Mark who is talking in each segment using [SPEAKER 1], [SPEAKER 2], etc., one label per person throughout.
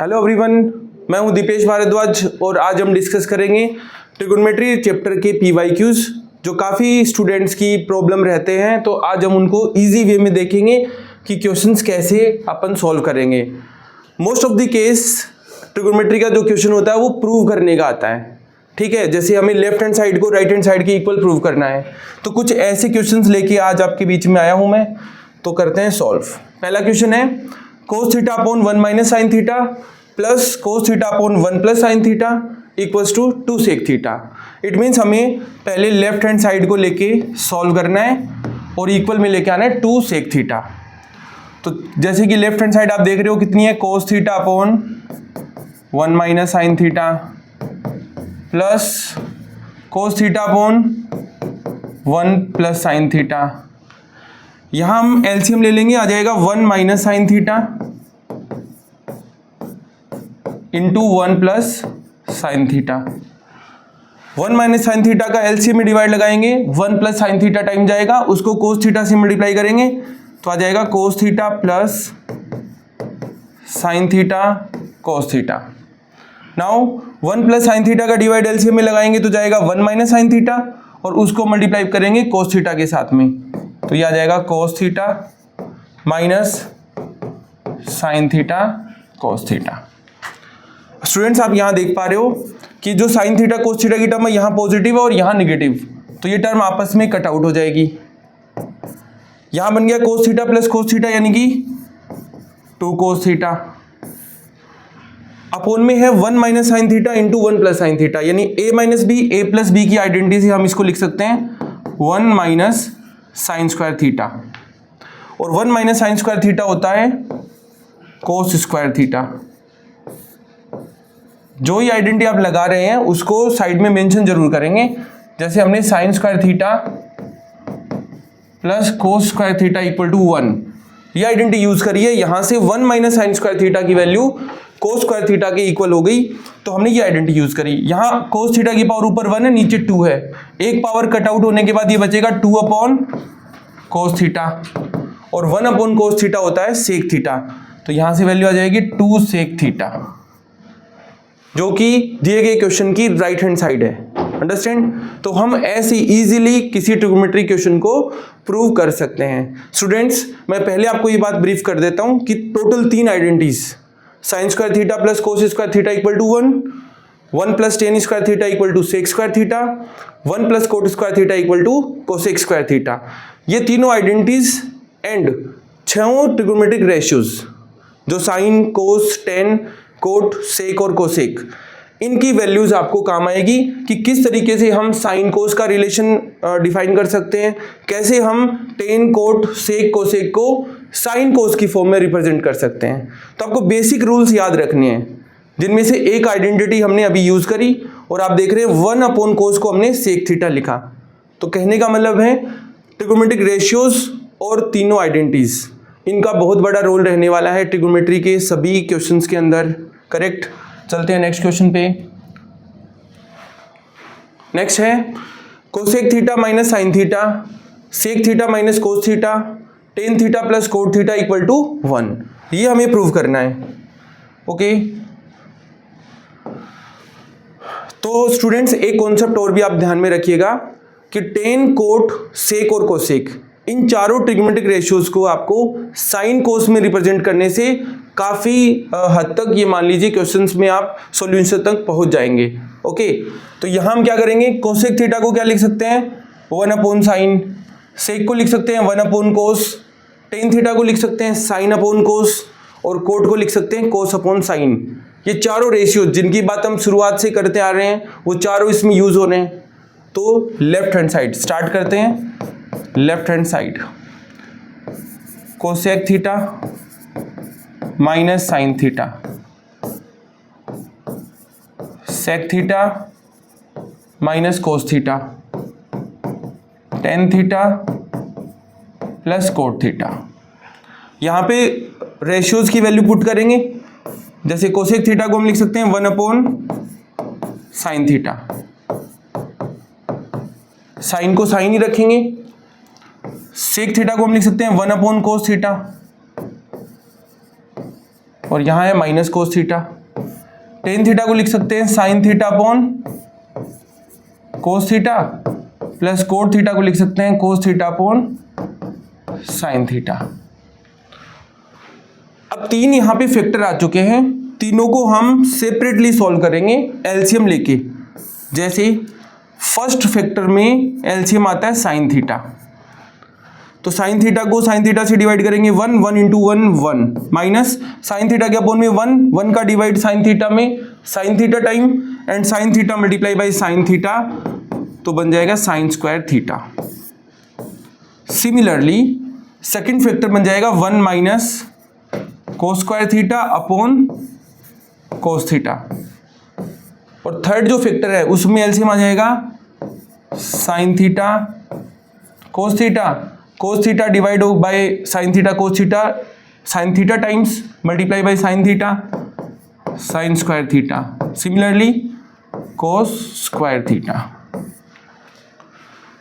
[SPEAKER 1] Hello everyone, मैं हूं दीपेश भारद्वाज और आज हम डिस्कस करेंगे ट्रिगोनोमेट्री चैप्टर के पीवाईक्यूज जो काफ़ी स्टूडेंट्स की प्रॉब्लम रहते हैं। तो आज हम उनको इजी वे में देखेंगे कि क्वेश्चंस कैसे अपन सॉल्व करेंगे। Most of the case trigonometry का जो क्वेश्चन होता है वो प्रूव करने का आता है, ठीक है। जैसे हमें लेफ्ट हैंड साइड को राइट हैंड साइड के इक्वल प्रूव करना है, तो कुछ ऐसे क्वेश्चंस लेके आज आपके बीच में आया हूं मैं। तो करते हैं सॉल्व। पहला क्वेश्चन है cos theta upon 1 minus sine theta plus cos theta upon 1 plus sine theta equals to 2 sec theta. It means हमें पहले लेफ्ट हैंड साइड को लेके सॉल्व करना है और इक्वल में लेके आना है 2 सेक थीटा। तो जैसे कि लेफ्ट हैंड साइड आप देख रहे हो कितनी है, cos theta upon 1 minus sine theta plus cos theta upon 1 plus sine theta. यहां हम एलसीएम ले लेंगे, आ जाएगा 1 minus sine theta into 1 plus sine theta. 1 minus sine theta का एलसीएम में डिवाइड लगाएंगे, 1 प्लस साइन थीटा टाइम जाएगा, उसको कोस थीटा से मल्टीप्लाई करेंगे तो आ जाएगा कोस theta plus sine theta cos theta. Now 1 plus sine theta का डिवाइड एलसीएम में लगाएंगे तो जाएगा 1 माइनस साइन थीटा और उसको मल्टीप्लाई करेंगे कोस थीटा के साथ में, तो यह आ जाएगा cos theta minus sine theta cos theta. Students आप यहां देख पा रहे हो कि जो साइन थीटा कोस थीटा की टर्म है यहां पॉजिटिव है और यहां नेगेटिव, तो ये टर्म आपस में कट आउट हो जाएगी। यहां बन गया cos theta plus cos theta यानी कि 2 कोस थीटा अपोन में है 1 minus sine theta into 1 plus sine theta, यानी a minus B A plus B की आइडेंटिटी से हम इसको लिख सकते हैं 1 माइनस साइन स्क्वायर थीटा, और 1 माइनस साइन स्क्वायर थीटा होता है कोस स्क्वायर थीटा। जो ही आइडेंटिटी आप लगा रहे हैं उसको साइड में मेंशन जरूर करेंगे। जैसे हमने sine square theta plus cos square theta equal to 1 ये आइडेंटिटी यूज करिए। यहां से 1 माइनस साइन स्क्वायर थीटा की वैल्यू कोस स्क्वायर थीटा के इक्वल हो गई, तो हमने ये आइडेंटिटी यूज करी। यहां कोस थीटा की पावर ऊपर 1 है, नीचे 2 है, एक पावर कट आउट होने के बाद ये बचेगा 2 अपॉन कोस थीटा, और 1 अपॉन कोस थीटा होता है सेक थीटा, तो यहां से वैल्यू आ जाएगी 2 सेक थीटा, जो कि दिए गए क्वेश्चन की राइट हैंड साइड है। अंडरस्टैंड? तो हम ऐसे इजीली किसी ट्रिगोनोमेट्री क्वेश्चन को प्रूव कर सकते हैं। स्टूडेंट्स मैं पहले आपको ये बात ब्रीफ कर देता हूं कि total 3 identities sine square theta plus cos square theta equal to 1, 1 plus tan square theta equal to sec square theta, 1 plus cot square theta equal to cosec square theta. ये तीनों आइडेंटिटीज एंड 6 ट्रिगोनोमेट्रिक रेशियोज जो sine cos tan cot sec और cosec, इनकी values आपको काम आएगी कि किस तरीके से हम साइन कोस का रिलेशन डिफाइन कर सकते हैं, कैसे हम टेन कोट सेक कोसेक को साइन कोस की फॉर्म में रिप्रेजेंट कर सकते हैं। तो आपको बेसिक रूल्स याद रखने हैं, जिनमें से एक आइडेंटिटी हमने अभी यूज करी और आप देख रहे हैं 1 अपॉन कोस को हमने सेक थीटा लिखा। तो कहने का मतलब है ट्रिगोनोमेट्रिक रेशियोज और तीनों आइडेंटिटीज, इनका बहुत बड़ा रोल रहने वाला है ट्रिगोनोमेट्री के सभी क्वेश्चंस के अंदर। करेक्ट? चलते हैं नेक्स्ट क्वेश्चन पे। नेक्स्ट है cosec theta minus sine theta sec theta minus cos theta tan theta plus cot theta equal to 1, ये हमें प्रूव करना है। ओके, तो स्टूडेंट्स एक कॉन्सेप्ट और भी आप ध्यान में रखिएगा कि टेन कोट सेक और कोसेक इन चारों ट्रिगोनोमेट्रिक रेशियोज को आपको साइन कोस में रिप्रेजेंट करने से काफी हद तक ये मान लीजिए क्वेश्चंस में आप सॉल्यूशन तक पहुंच जाएंगे। ओके, तो यहां हम क्या करेंगे, कोसेक थीटा को क्या लिख सकते हैं 1 अपॉन साइन, सेक को लिख सकते हैं 1 अपॉन कोस, टेन थीटा को लिख सकते हैं साइन अपॉन कोस, और कोट को लिख सकते हैं कोस अपॉन साइन। ये चारों रेशियो जिनकी बात हम शुरुआत से करते आ रहे हैं वो चारों इसमें यूज हो रहे हैं। तो लेफ्ट हैंड साइड स्टार्ट करते हैं। Left hand side cosec theta minus sine theta sec theta minus cos theta tan theta plus cot theta. यहां पे रेशियोज की वैल्यू पुट करेंगे। जैसे कोसेक थीटा को हम लिख सकते हैं 1 अपॉन साइन थीटा, साइन को साइन ही रखेंगे। सेक थीटा को हम लिख सकते हैं 1 अपॉन कोस थीटा, और यहाँ है minus cos theta. Tan theta को लिख सकते हैं sine theta upon cos theta, plus cot theta को लिख सकते हैं कोस थीटा अपॉन साइन थीटा। अब तीन यहाँ पे फैक्टर आ चुके हैं, तीनों को हम सेपरेटली सॉल्व करेंगे एलसीएम लेके। जैसे फर्स्ट फैक्टर में एलसीएम आता है साइन थीटा, तो साइन थीटा को साइन थीटा से डिवाइड करेंगे 1, 1 इंटू 1 1 माइनस साइन थीटा के अपॉन में 1, 1 का डिवाइड साइन थीटा में sine theta time and sine theta multiply by sine theta, तो बन जाएगा sign square theta. Similarly second factor बन जाएगा 1 minus cos square theta upon cos theta, और थर्ड जो फैक्टर है उसमें एलसीएम आ जाएगा sine theta cos theta, cos theta divide by sine theta cos theta, sine theta times multiply by sine theta, sine square theta. Similarly cos square theta.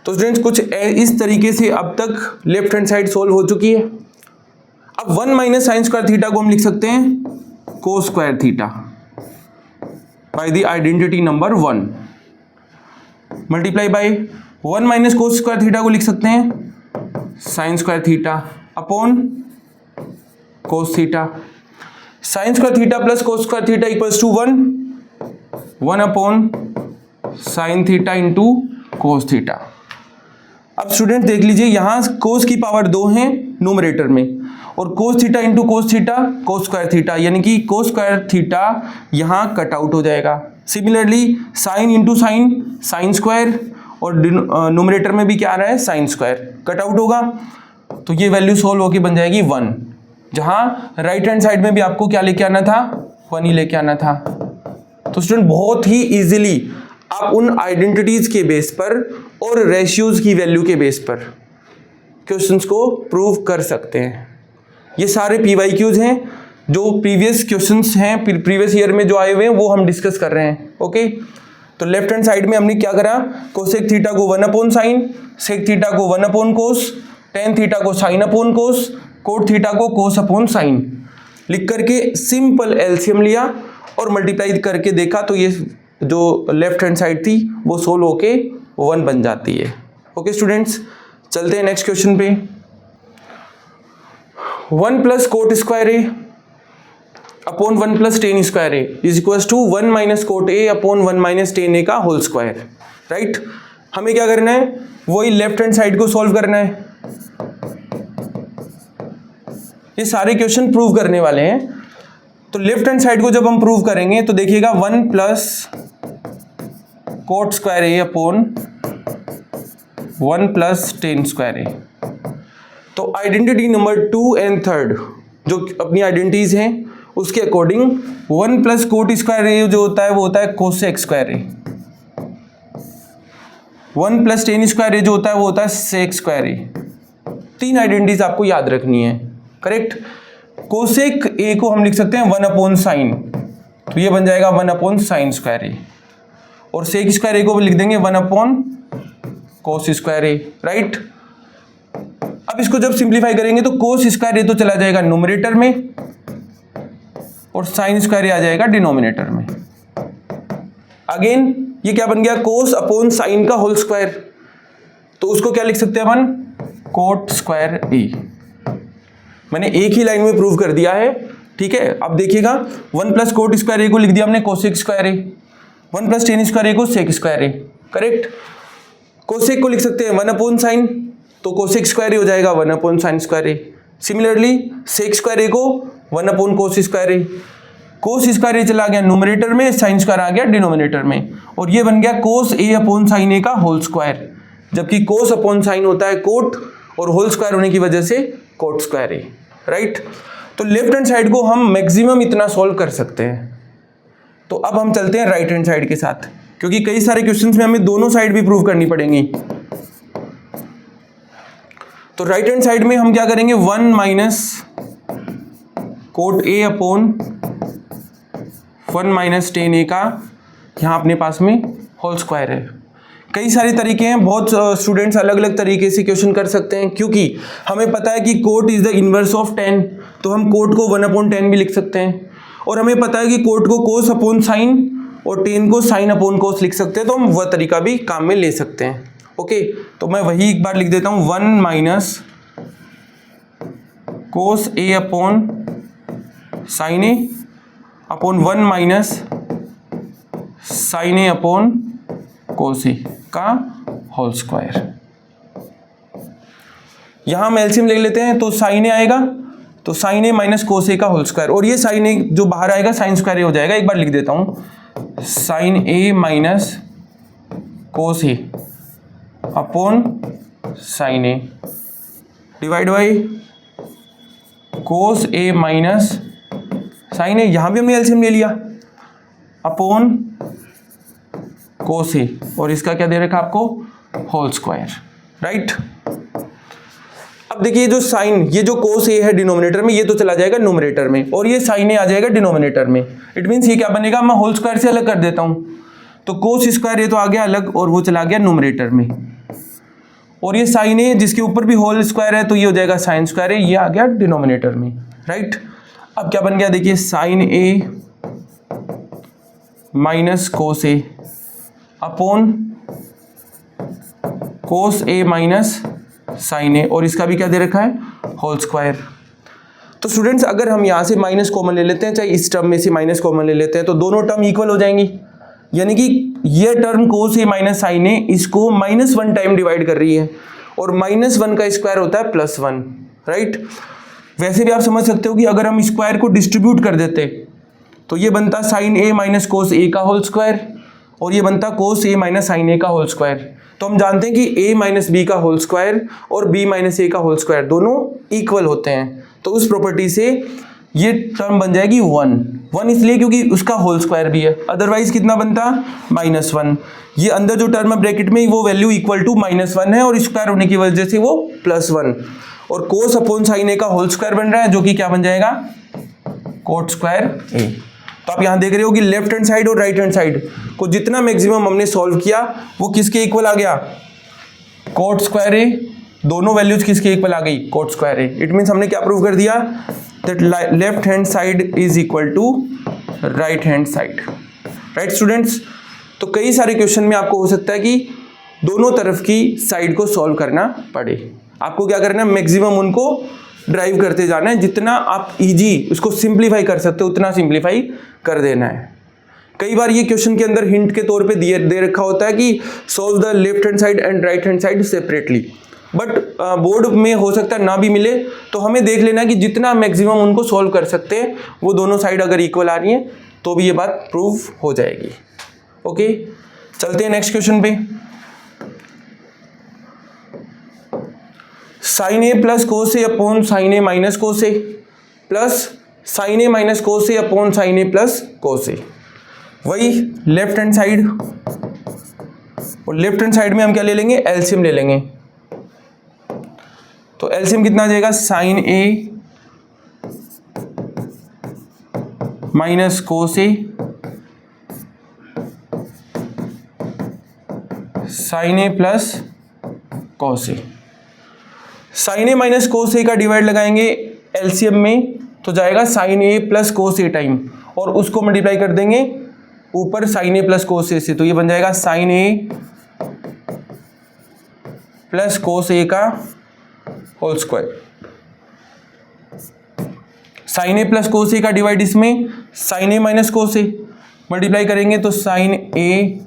[SPEAKER 1] तो students कुछ इस तरीके से अब तक लेफ्ट हैंड साइड सोल्व हो चुकी है। अब 1 माइनस साइन स्क्वायर थीटा को हम लिख सकते हैं cos square theta by the identity number 1 multiply by 1 minus cos square theta को लिख सकते हैं sine square theta upon cos theta. Sine square theta plus cos square theta equals to 1 upon sine theta into cos theta. अब student देख लीजिए, यहां कोस की power 2 है न्यूमरेटर में, और cos theta into cos theta cos square theta, यानी कि कोस स्क्वायर थीटा यहां कट आउट हो जाएगा। Similarly sine into sine sine square, और न्यूमरेटर में भी क्या आ रहा है साइन स्क्वायर, कट आउट होगा, तो ये वैल्यू सोल्व होके बन जाएगी 1, जहां राइट हैंड साइड में भी आपको क्या लेके आना था 1 ही लेके आना था। तो स्टूडेंट बहुत ही इजीली आप उन आइडेंटिटीज के बेस पर और रेशियोज की वैल्यू के बेस पर क्वेश्चंस को प्रूव कर सकते हैं। ये सारे PYQs हैं जो प्रीवियस क्वेश्चंस हैं, प्रीवियस ईयर में जो आए हुए हैं वो हम डिस्कस कर रहे हैं। ओके, तो लेफ्ट हैंड साइड में हमने क्या करा, कोसेक थीटा को 1 अपॉन साइन, सेक थीटा को 1 अपॉन कोस, टेन थीटा को साइन अपॉन कोस, कोट थीटा को कोस अपॉन साइन लिख करके सिंपल एलसीएम लिया और मल्टीप्लाई करके देखा, तो ये जो लेफ्ट हैंड साइड थी वो सोल्व होके 1 बन जाती है। ओके स्टूडेंट्स, चलते हैं नेक्स्ट क्वेश्चन पे। 1 plus cot square A upon 1 plus tan square A is equal to 1 minus cot A upon 1 minus tan A का होल स्क्वायर। राइट, हमें क्या करना है, वही लेफ्ट हैंड साइड को सॉल्व करना है। ये सारे क्वेश्चन प्रूव करने वाले हैं, तो लेफ्ट हैंड साइड को जब हम प्रूव करेंगे तो देखिएगा 1 plus cot square A upon 1 plus tan square a. तो आइडेंटिटी नंबर 2 एंड 3 जो अपनी आइडेंटिटीज हैं उसके अकॉर्डिंग 1 प्लस कोट स्क्वायर ए जो होता है वो होता है cosec square a, 1 plus tan square ए जो होता है वो होता है सेक स्क्वायर ए। 3 आइडेंटिटीज आपको याद रखनी है। करेक्ट, कोसेक ए को हम लिख सकते हैं 1 अपॉन साइन, तो ये बन जाएगा 1 अपॉन साइन स्क्वायर ए, और सेक स्क्वायर ए को भी लिख देंगे 1 अपॉन कोस स्क्वायर ए। राइट, अब इसको जब सिंप्लीफाई करेंगे तो कोस स्क्वायर ए तो चला जाएगा न्यूमरेटर में और साइन स्क्वायर ए आ जाएगा डिनोमिनेटर में। अगेन ये क्या बन गया, कोस अपॉन साइन का होल स्क्वायर, तो उसको क्या लिख सकते हैं अपन, कोट स्क्वायर ए। मैंने एक ही लाइन में प्रूव कर दिया है। ठीक है, अब देखिएगा 1 प्लस कोट स्क्वायर ए को लिख दिया हमने cosec square a, 1 plus tan square ए को सेक स्क्वायर ए। करेक्ट, कोसेक को लिख सकते हैं 1 अपॉन साइन, तो कोसेक स्क्वायर ए हो जाएगा 1 अपॉन साइन स्क्वायर ए। सिमिलरली सेक स्क्वायर ए को 1 अपॉन कोस स्क्वायर ए, कोस स्क्वायर ए चला गया न्यूमरेटर में, साइन स्क्वायर आ गया डिनोमिनेटर में, और ये बन गया कोस ए अपॉन साइन ए का होल स्क्वायर, जबकि कोस अपॉन साइन होता है कोट, और होल स्क्वायर होने की वजह से कोट स्क्वायर ए। राइट, तो लेफ्ट हैंड साइड को हम मैक्सिमम इतना सॉल्व कर सकते हैं। तो अब हम चलते हैं राइट हैंड साइड के साथ, क्योंकि कई सारे क्वेश्चंस में हमें दोनों साइड भी प्रूव करनी पड़ेंगी। तो राइट हैंड साइड में हम क्या करेंगे, 1 minus cot A upon 1 minus tan A का यहाँ अपने पास में होल स्क्वायर है। कई सारे तरीके हैं, बहुत स्टूडेंट्स अलग अलग तरीके से क्वेश्चन कर सकते हैं, क्योंकि हमें पता है कि cot is the inverse of tan, तो हम कोट को 1/10 भी लिख सकते हैं, और हमें पता है कि कोट को कोस अपॉन साइन और टेन को साइन अपॉन कोस लिख सकते हैं, तो हम वह तरीका भी काम में ले सकते हैं। ओके, तो मैं वही एक बार लिख देता हूँ, 1 minus cos A upon sine A upon 1 minus sine A upon cos A का होल स्क्वायर। यहां हम एलसीएम ले लेते हैं, तो साइन ए आएगा, तो sign A minus cos A का होल स्क्वायर, और ये साइन ए जो बाहर आएगा साइन स्क्वायर ए हो जाएगा। एक बार लिख देता हूं, sine A minus cos A upon sine A divide by cos A minus sine A, यहां भी हमने एलसीएम ले लिया, अपॉन कोस ए, और इसका क्या दे रखा आपको, होल स्क्वायर, राइट। अब देखिए जो साइन, ये जो कोस ए है डिनोमिनेटर में, ये तो चला जाएगा न्यूमरेटर में, और ये साइन ए आ जाएगा डिनोमिनेटर में। इट मीन्स ये क्या बनेगा, मैं होल स्क्वायर से अलग कर देता हूं, तो कोस स्क्वायर ये तो आ गया अलग, और वो चला गया न्यूमरेटर में, और ये साइन ए जिसके ऊपर भी होल स्क्वायर है, तो ये हो जाएगा साइन स्क्वायर है, ये आ गया डिनोमिनेटर में, राइट। अब क्या बन गया, देखिए sign A minus cos A upon cos A minus sine ए, और इसका भी क्या दे रखा है, होल स्क्वायर। तो स्टूडेंट्स अगर हम यहाँ से माइनस कॉमन ले लेते हैं, चाहे इस टर्म में से माइनस कॉमन ले लेते हैं, तो दोनों टर्म इक्वल हो जाएंगी, यानी कि ये term cos A minus sine ए इसको -1 टाइम डिवाइड कर रही है, और -1 का स्क्वायर होता है +1, राइट। वैसे भी आप समझ सकते हो कि अगर हम स्क्वायर को डिस्ट्रीब्यूट कर देते तो ये बनता sign A minus cos A का होल स्क्वायर, और ये बनता कोस ए माइनस साइन ए का होल स्क्वायर। तो हम जानते हैं कि a माइनस बी का होल स्क्वायर और b माइनस ए का होल स्क्वायर दोनों इक्वल होते हैं, तो उस प्रॉपर्टी से ये टर्म बन जाएगी 1 इसलिए क्योंकि उसका होल स्क्वायर भी है, अदरवाइज कितना बनता, -1। ये अंदर जो टर्म है ब्रैकेट में वो वैल्यू इक्वल टू -1 है, और स्क्वायर होने की वजह से वो +1, और कोस अपॉन साइन ए का होल स्क्वायर बन रहा है, जो कि क्या बन जाएगा, कोट स्क्वायर ए। तो आप यहां देख रहे हो कि लेफ्ट हैंड साइड और राइट हैंड साइड को जितना मैक्सिमम हमने सॉल्व किया वो किसके इक्वल आ गया, कोट स्क्वायर ए। दोनों वैल्यूज किसके इक्वल आ गई, cot square A. It means हमने क्या प्रूव कर दिया, that left hand side is equal to right hand side, right students. तो कई सारे क्वेश्चन में आपको हो सकता है कि दोनों तरफ की साइड को सॉल्व करना पड़े। आपको क्या करना है, मैक्सिमम उनको ड्राइव करते जाना है, जितना आप इजी उसको सिंप्लीफाई कर सकते हो उतना सिंप्लीफाई कर देना है। कई बार ये क्वेश्चन के अंदर हिंट के तौर पे दे रखा होता है कि solve the left hand side and right hand side separately, but board में हो सकता है ना भी मिले, तो हमें देख लेना कि जितना मैक्सिमम उनको सॉल्व कर सकते हैं, वो दोनों साइड अगर इक्वल आ रही है तो भी ये बात प्रूव हो जाएगी। ओके, चलते हैं नेक्स्ट क्वेश्चन पे। Sign A plus cos A upon sine A minus cos A plus sign A minus cos A upon sine A plus cos ए, वही लेफ्ट हैंड साइड, और लेफ्ट हैंड साइड में हम क्या ले लेंगे, एलसीएम ले लेंगे। तो एलसीएम कितना आ जाएगा, sine A minus cos A sine A plus cos A. Sine A minus cos A का डिवाइड लगाएंगे एलसीएम में, तो जाएगा sine A plus cos A time, और उसको मल्टीप्लाई कर देंगे ऊपर साइन ए प्लस कोस ए से, तो ये बन जाएगा sine A plus cos A का whole square. Sign A plus cos A का डिवाइड इसमें sign A minus cos A, multiply करेंगे तो sign A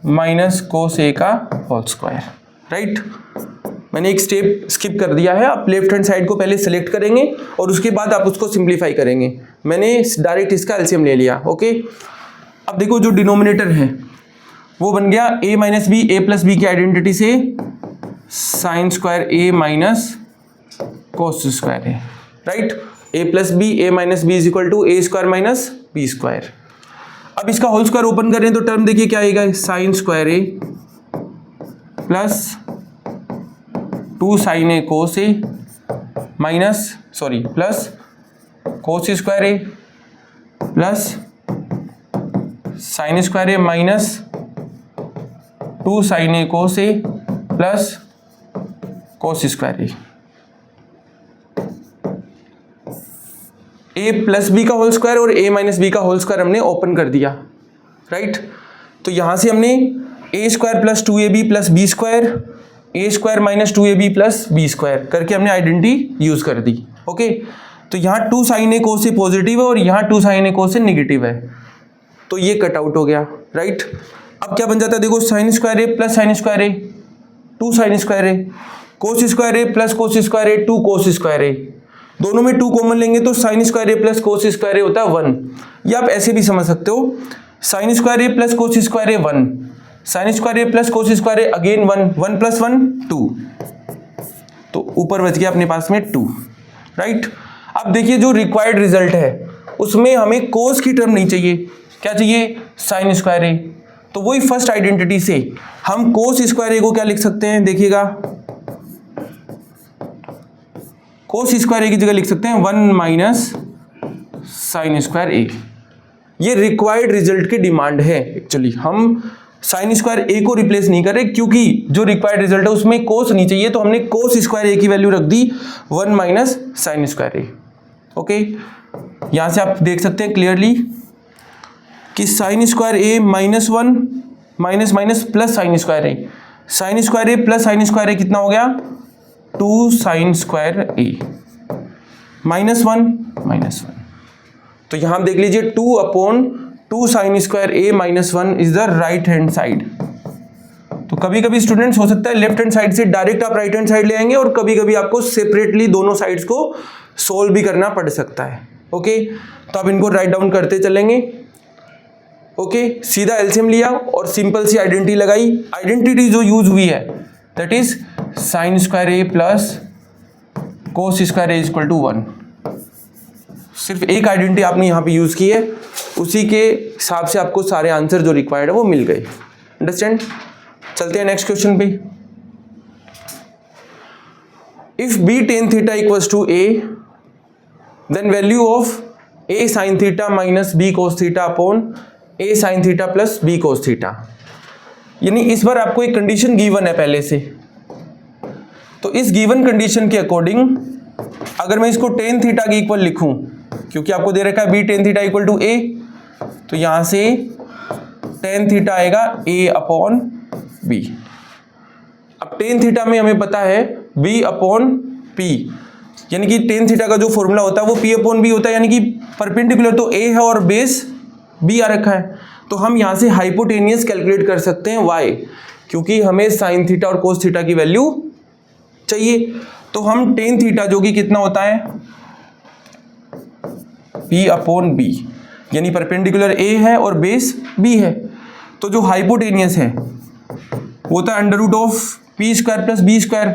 [SPEAKER 1] minus cos A का होल स्क्वायर, राइट। मैंने एक स्टेप स्किप कर दिया है, आप लेफ्ट हैंड साइड को पहले सेलेक्ट करेंगे और उसके बाद आप उसको सिंप्लीफाई करेंगे। मैंने डायरेक्ट इसका एलसीएम ले लिया। ओके, अब देखो जो डिनोमिनेटर है वो बन गया a minus B, A plus B की आइडेंटिटी से sine square a minus cos square है, right. a plus B, A minus B is equal to A square minus B square. अब इसका होल स्क्वायर ओपन करें तो term देखिए क्या आएगा, sine square A plus 2 sine A cos A minus plus cos square A plus sine square A minus 2 sine A cos A plus cos square A. A plus B का whole square और A minus B का whole square हमने open कर दिया, right. तो यहाँ से हमने A square plus 2ab plus B square, A square minus 2ab plus B square करके हमने आइडेंटिटी यूज कर दी, ओके। तो यहाँ 2 sin a cos से पॉजिटिव है और यहाँ 2 sin a cos से निगेटिव है, तो ये कट आउट हो गया, राइट। अब क्या बन जाता है, देखो साइन स्क्वायर ए प्लस साइन स्क्वायर ए 2 sin स्क्वायर ए, कोस स्क्वायर ए प्लस कोस स्क्वायर ए 2 कोस स्क्वायर ए, दोनों में 2 कॉमन लेंगे तो sign square A plus cos square a होता है 1, या आप ऐसे भी समझ सकते हो sign square A plus cos square a 1, sine square A plus cos square A again 1, 1 + 1 2, तो ऊपर बच गया अपने पास में 2, राइट। अब देखिए जो रिक्वायर्ड रिजल्ट है उसमें हमें कोस की टर्म नहीं चाहिए, क्या चाहिए, साइन स्क्वायर ए। तो वही फर्स्ट आइडेंटिटी से हम कोस स्क्वायर ए को क्या लिख सकते हैं, देखिएगा कोस स्क्वायर ए की जगह लिख सकते हैं 1 माइनस साइन स्क्वायर ए। ये रिक्वायर्ड रिजल्ट की डिमांड है, एक्चुअली हम साइन स्क्वायर ए को रिप्लेस नहीं कर रहे क्योंकि जो रिक्वायर्ड रिजल्ट है उसमें कोस नहीं चाहिए, तो हमने कोस स्क्वायर ए की वैल्यू रख दी 1 minus sine square a, okay. यहां से आप देख सकते हैं क्लियरली कि sine square a -1 minus minus plus sine square a, sine square A plus sine square a कितना हो गया 2 साइन स्क्वायर ए -1 तो यहां देख लीजिए 2/2 sign square a -1 is the right hand side. तो कभी कभी स्टूडेंट्स हो सकता है लेफ्ट हैंड साइड से डायरेक्ट आप राइट हैंड साइड ले आएंगे और कभी कभी आपको सेपरेटली दोनों साइड्स को सोल्व भी करना पड़ सकता है, ओके। तो आप इनको राइट डाउन करते चलेंगे, ओके। सीधा एलसीएम लिया और सिंपल सी आइडेंटिटी लगाई, आइडेंटिटी जो यूज हुई है that is sine square A plus cos square A equal to 1। सिर्फ एक आइडेंटिटी आपने यहाँ पे यूज की है, उसी के हिसाब से आपको सारे आंसर जो रिक्वायर्ड है वो मिल गए, अंडरस्टैंड। चलते हैं नेक्स्ट क्वेश्चन पे। If B tan theta equals to A then value of A sine theta minus B cos theta upon A sine theta plus B cos theta. यानी इस बार आपको एक कंडीशन गिवन है पहले से, तो इस गिवन कंडीशन के अकॉर्डिंग अगर मैं इसको टेन थीटा के इक्वल लिखूं, क्योंकि आपको दे रखा है b tan theta equal to a, तो यहां से टेन थीटा आएगा ए अपॉन बी। अब टेन थीटा में हमें पता है बी अपॉन पी, यानी कि टेन थीटा का जो फॉर्मूला होता है वो पी अपॉन बी होता है, यानी कि परपेंडिकुलर तो ए है और बेस बी आ रखा है, तो हम यहां से हाइपोटेनियस कैलकुलेट कर सकते हैं वाई, क्योंकि हमें साइन थीटा और कोस थीटा की वैल्यू चाहिए। तो हम टेन थीटा जो कि कितना होता है पी अपॉन बी, यानी परपेंडिकुलर ए है और बेस बी है, तो जो हाइपोटेनियस है वो होता है under root of P square plus B square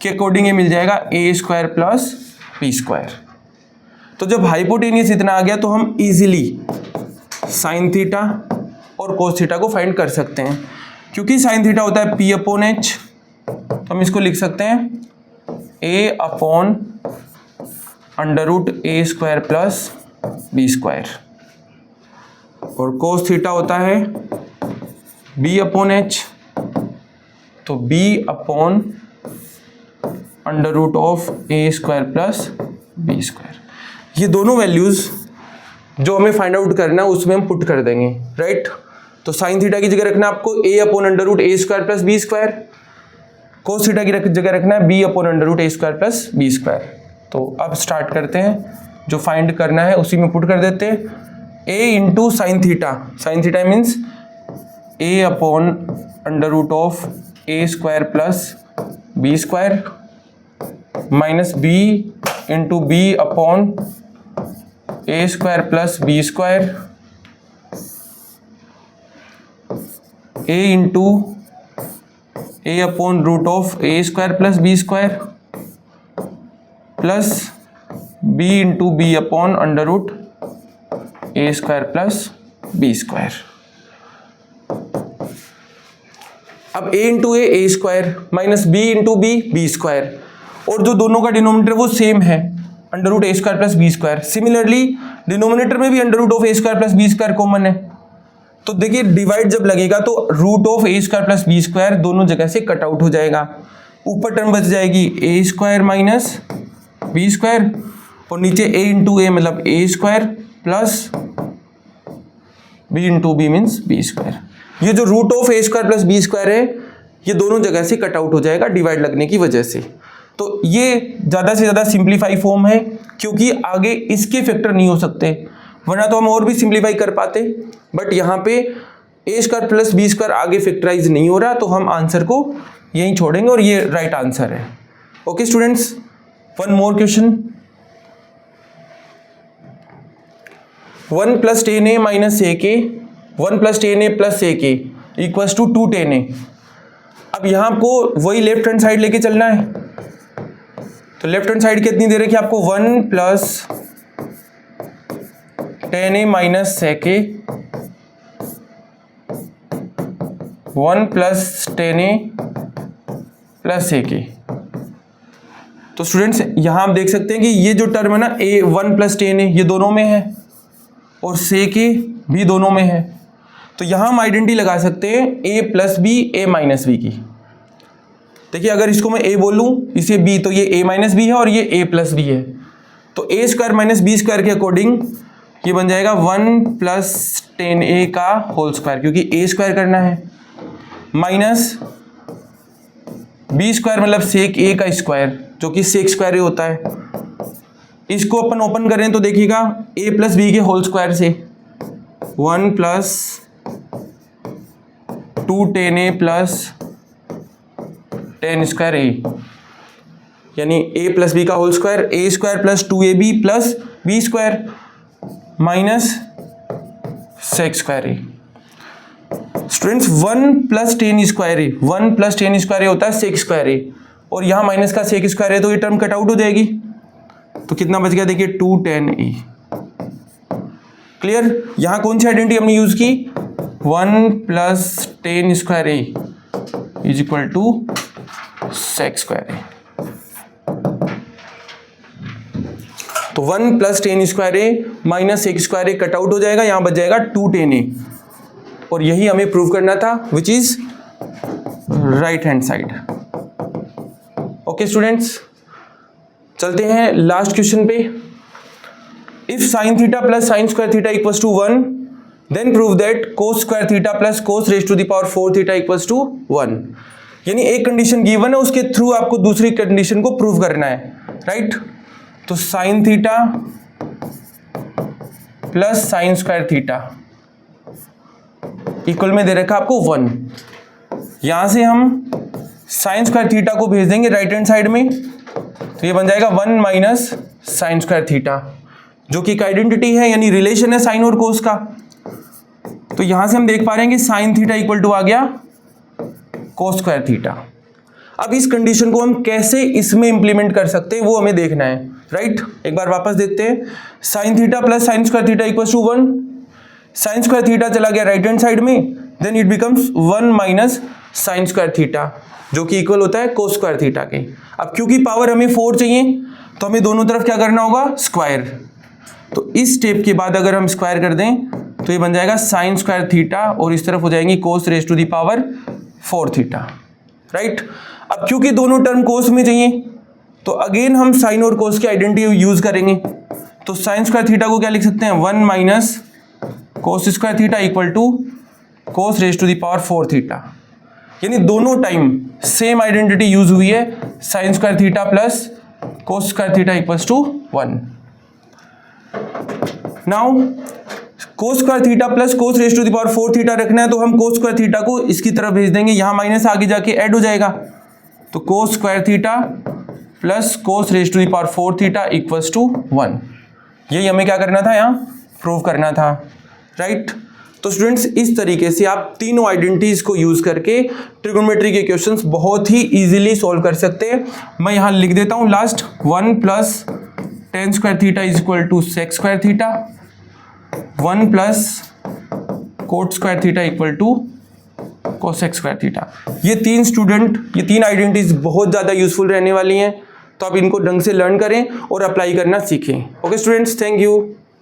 [SPEAKER 1] के अकॉर्डिंग ये मिल जाएगा A square plus B square. तो जब हाइपोटेनियस इतना आ गया तो हम इजीली साइन थीटा और कोस थीटा को फाइंड कर सकते हैं, क्योंकि साइन थीटा होता है पी अपॉन एच, तो हम इसको लिख सकते हैं A upon under root A square plus B square, और कोस थीटा होता है बी अपॉन एच, तो B upon under root of A square plus B square. ये दोनों वैल्यूज जो हमें फाइंड आउट करना है उसमें हम पुट कर देंगे, राइट। तो साइन थीटा की जगह रखना है आपको a upon under root A square plus B square, cos theta की जगह रखना है बी अपॉन अंडर रूट ए स्क्वायर प्लस बी स्क्वायर। तो अब स्टार्ट करते हैं, जो फाइंड करना है उसी में पुट कर देते हैं। A into sine theta means a upon under root of A square plus B square minus b into b upon a square plus B square, a into a upon root of A square plus B square plus b into b upon under root A square plus B square. अब a into a square minus b into b square, और जो दोनों का denominator वो same है under root ए square plus B square. Similarly denominator में भी under root of A square plus B square common है, तो देखिए डिवाइड जब लगेगा तो root of A square plus B square दोनों जगह से कट आउट हो जाएगा, ऊपर टर्म बच जाएगी A square minus B square, और नीचे a इंटू ए मतलब a square plus b into B means b square. ये जो root of a square plus b square है ये दोनों जगह से कट आउट हो जाएगा डिवाइड लगने की वजह से। तो ये ज़्यादा से ज़्यादा सिंप्लीफाई फॉर्म है क्योंकि आगे इसके फैक्टर नहीं हो सकते, वरना तो हम और भी सिंप्लीफाई कर पाते, बट यहाँ पे a square plus b square आगे फैक्टराइज नहीं हो रहा, तो हम आंसर को यहीं छोड़ेंगे और ये राइट आंसर है। Okay students, one more question. 1 plus 10a minus a के 1 प्लस 10a प्लस a के इक्वल्स टू 2 10a। अब यहाँ आपको वही लेफ्ट हैंड साइड लेके चलना है, तो लेफ्ट हैंड साइड कितनी दे रखी है आपको 1 प्लस 10a माइनस सेके 1 प्लस 10a प्लस ए के। तो स्टूडेंट्स यहाँ आप देख सकते हैं कि ये जो टर्म है ना a 1 प्लस 10a ये दोनों में है और सेके भी दोनों में है, तो यहाँ हम आइडेंटिटी लगा सकते हैं a plus B A minus B की। देखिए अगर इसको मैं a बोलूँ इसे b, तो ये a माइनस बी है और ये a प्लस बी है, तो a square minus B square के अकॉर्डिंग ये बन जाएगा 1 प्लस 10a का होल स्क्वायर, क्योंकि a स्क्वायर करना है, माइनस b स्क्वायर मतलब सेक a का स्क्वायर जो कि सेक स्क्वायर ही होता है। इसको अपन ओपन करें तो देखिएगा a प्लस बी के होल स्क्वायर से 1 plus 2 10a plus 10 square a, यानी a प्लस बी का whole square a square plus 2ab plus b square minus sec square a. Students 1 plus 10 square a 1 plus 10 square a होता है सेक square ए, और यहाँ minus का sec square है तो ये टर्म कट आउट हो जाएगी, तो कितना बच गया देखिए 2 10a। क्लियर। यहाँ कौन सी आइडेंटिटी हमने यूज की 1 plus 10 square A is equal to sec square a. तो 1 plus 10 square A minus sec square a cut out हो जाएगा, यहाँ बच जाएगा 2 10a, और यही हमें प्रूव करना था which is right hand side. Okay students, चलते हैं लास्ट क्वेश्चन पे। If sine theta plus sine square theta equals to 1 then prove that cos square theta plus cos raise to the power 4 theta equals to 1। यानी एक condition given है, उसके through आपको दूसरी condition को प्रूव करना है, राइट। तो sign theta plus sine square theta equal में दे रखा आपको 1। यहां से हम साइन स्क्वायर थीटा को भेज देंगे राइट हैंड साइड में, तो ये बन जाएगा 1 माइनस साइन स्क्वायर थीटा, जो कि एक आइडेंटिटी है यानी रिलेशन है साइन और कोस का। तो यहां से हम देख पा रहे हैं कि साइन थीटा इक्वल टू आ गया कोस स्क्वायर थीटा। अब इस कंडीशन को हम कैसे इसमें इंप्लीमेंट कर सकते हैं वो हमें देखना है, राइट। एक बार वापस देखते हैं। Sine theta plus sine square theta equal to 1, sine square theta चला गया राइट हैंड साइड में, then it becomes 1 minus sine square theta, जो कि इक्वल होता है कोस स्क्वायर थीटा के। अब क्योंकि पावर हमें 4 चाहिए तो हमें दोनों तरफ क्या करना होगा स्क्वायर, तो इस स्टेप के बाद अगर हम स्क्वायर कर दें तो ये बन जाएगा साइन स्क्वायर थीटा और इस तरफ हो जाएंगी cos raise to the power 4 theta, right. अब क्योंकि दोनों टर्म कोस में चाहिए तो अगेन हम साइन और कोस की आइडेंटिटी यूज करेंगे। तो साइन स्क्वायर थीटा को क्या लिख सकते हैं 1 minus cos square theta equal to cos raise to the power 4 theta, यानी दोनों टाइम सेम आइडेंटिटी यूज हुई है, sine square theta plus cos square theta equals to 1। Now cos square theta plus cos raise to the power 4 theta रखना है, तो हम कोस square theta को इसकी तरफ भेज देंगे, यहाँ माइनस आगे जाके ऐड हो जाएगा, तो cos square theta plus cos raise to the power 4 theta equals to 1। यही हमें क्या करना था, यहाँ प्रूव करना था, राइट। तो स्टूडेंट्स इस तरीके से आप तीनों आइडेंटिटीज को यूज करके ट्रिगोनोमेट्री के क्वेश्चंस बहुत ही इजीली सॉल्व कर सकते हैं। मैं यहाँ लिख देता हूँ last 1 plus tan square theta is equal to sec square theta, 1 plus cot square theta equal to cosec square theta. ये तीन आइडेंटिटीज बहुत ज़्यादा यूजफुल रहने वाली हैं, तो आप इनको ढंग से लर्न करें और अप्लाई करना सीखें। Okay students, thank you.